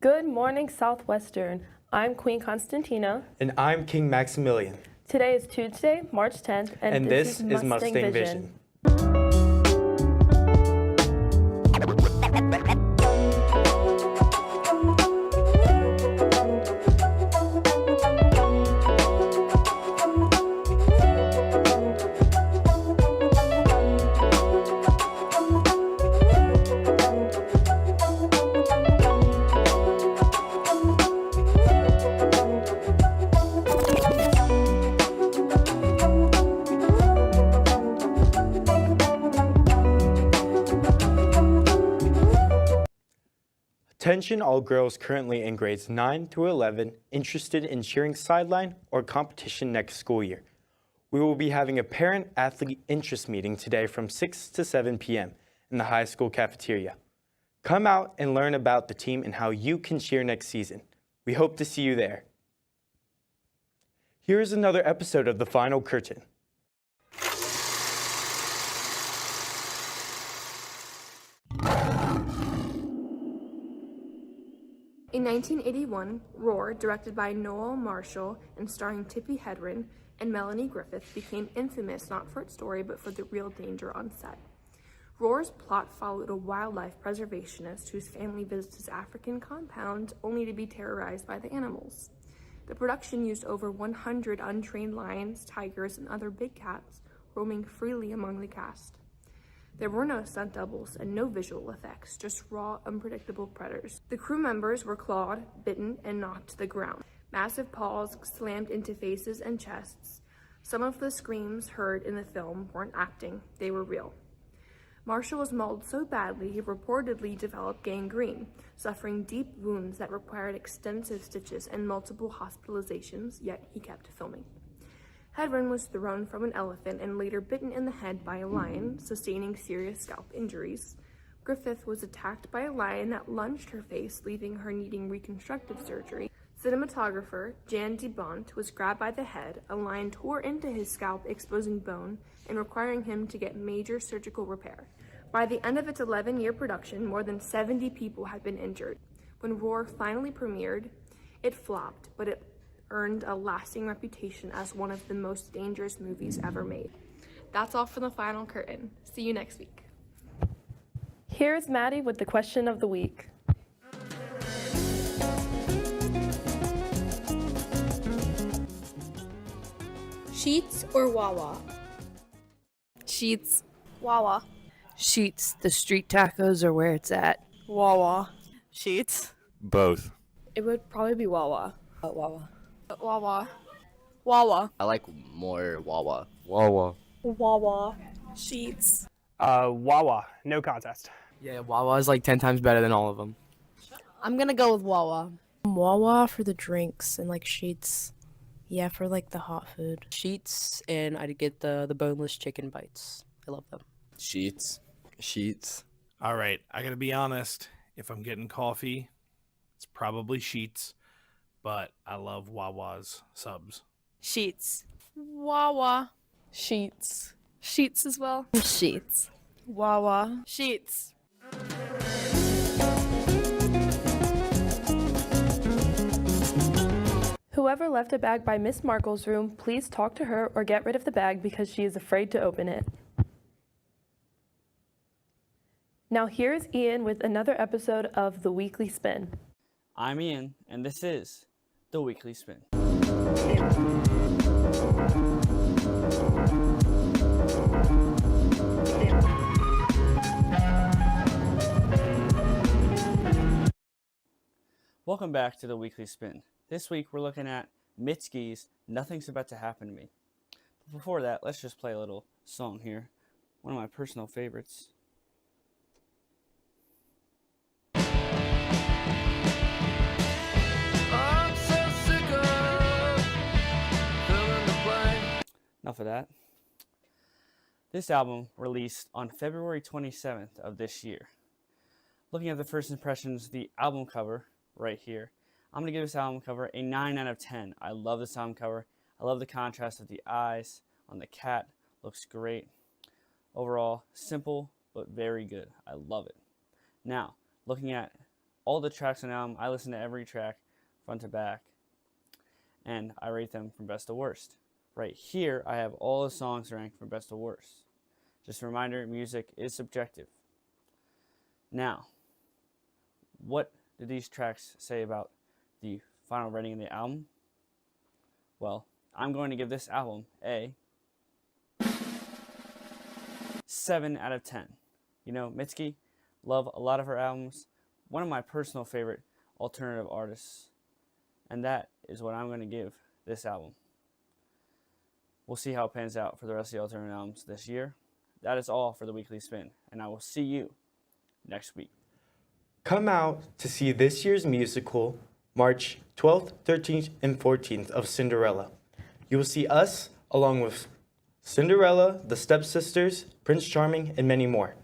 Good morning, Southwestern. I'm Queen Constantina. And I'm King Maximilian. Today is Tuesday, March 10th, and this is Mustang Vision. Attention all girls currently in grades 9 through 11 interested in cheering sideline or competition next school year. We will be having a parent-athlete interest meeting today from 6 to 7 p.m. in the high school cafeteria. Come out and learn about the team and how you can cheer next season. We hope to see you there. Here is another episode of The Final Curtain. In 1981, Roar, directed by Noel Marshall and starring Tippi Hedren and Melanie Griffith, became infamous not for its story but for the real danger on set. Roar's plot followed a wildlife preservationist whose family visits his African compound only to be terrorized by the animals. The production used over 100 untrained lions, tigers, and other big cats roaming freely among the cast. There were no stunt doubles and no visual effects, just raw, unpredictable predators. The crew members were clawed, bitten, and knocked to the ground. Massive paws slammed into faces and chests. Some of the screams heard in the film weren't acting, they were real. Marshall was mauled so badly he reportedly developed gangrene, suffering deep wounds that required extensive stitches and multiple hospitalizations, yet he kept filming. Hedren was thrown from an elephant and later bitten in the head by a lion, sustaining serious scalp injuries. Griffith was attacked by a lion that lunged her face, leaving her needing reconstructive surgery. Cinematographer Jan de Bont was grabbed by the head, a lion tore into his scalp, exposing bone and requiring him to get major surgical repair. By the end of its 11-year production, more than 70 people had been injured. When Roar finally premiered, it flopped, but it earned a lasting reputation as one of the most dangerous movies ever made. That's all for The Final Curtain. See you next week. Here's Maddie with the question of the week. Sheets or Wawa? Sheets. Wawa. Sheets. The street tacos are where it's at. Wawa. Sheets. Both. It would probably be Wawa. Wawa. Wawa. Wawa. I like more Wawa. Wawa. Wawa. Sheets. Wawa. No contest. Yeah, Wawa is like 10 times better than all of them. I'm gonna go with Wawa. Wawa for the drinks and like Sheets. Yeah, for like the hot food. Sheets, and I'd get the boneless chicken bites. I love them. Sheets. Sheets. All right, I gotta be honest. If I'm getting coffee, it's probably Sheets, but I love Wawa's subs. Sheets. Wawa. Sheets. Sheets as well. Sheets. Wawa. Sheets. Whoever left a bag by Miss Markle's room, please talk to her or get rid of the bag because she is afraid to open it. Now here's Ian with another episode of The Weekly Spin. I'm Ian, and this is The Weekly Spin. Welcome back to The Weekly Spin. This week we're looking at Mitski's Nothing's About to Happen to Me. But before that, let's just play a little song here. One of my personal favorites. Enough of that. This album released on February 27th of this year. Looking at the first impressions, the album cover right here, I'm going to give this album cover a 9 out of 10. I love this album cover. I love the contrast of the eyes on the cat. Looks great. Overall, simple but very good. I love it. Now, looking at all the tracks on the album. I listen to every track front to back, and I rate them from best to worst. Right here, I have all the songs ranked from best to worst. Just a reminder, music is subjective. Now, what do these tracks say about the final rating of the album? Well, I'm going to give this album a 7 out of 10. You know, Mitski, love a lot of her albums. One of my personal favorite alternative artists. And that is what I'm going to give this album. We'll see how it pans out for the rest of the alternative albums this year. That is all for the Weekly Spin, and I will see you next week. Come out to see this year's musical, March 12th, 13th, and 14th of Cinderella. You will see us along with Cinderella, the Stepsisters, Prince Charming, and many more.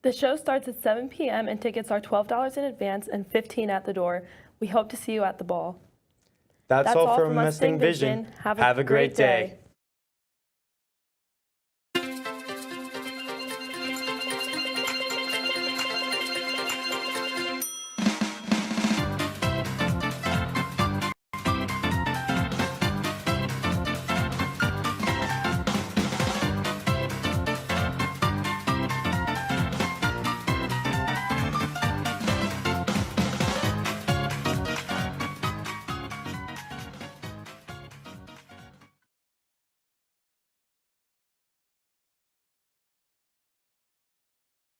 The show starts at 7 p.m. and tickets are $12 in advance and $15 at the door. We hope to see you at the ball. That's all from Mustang Vision. Have a great day.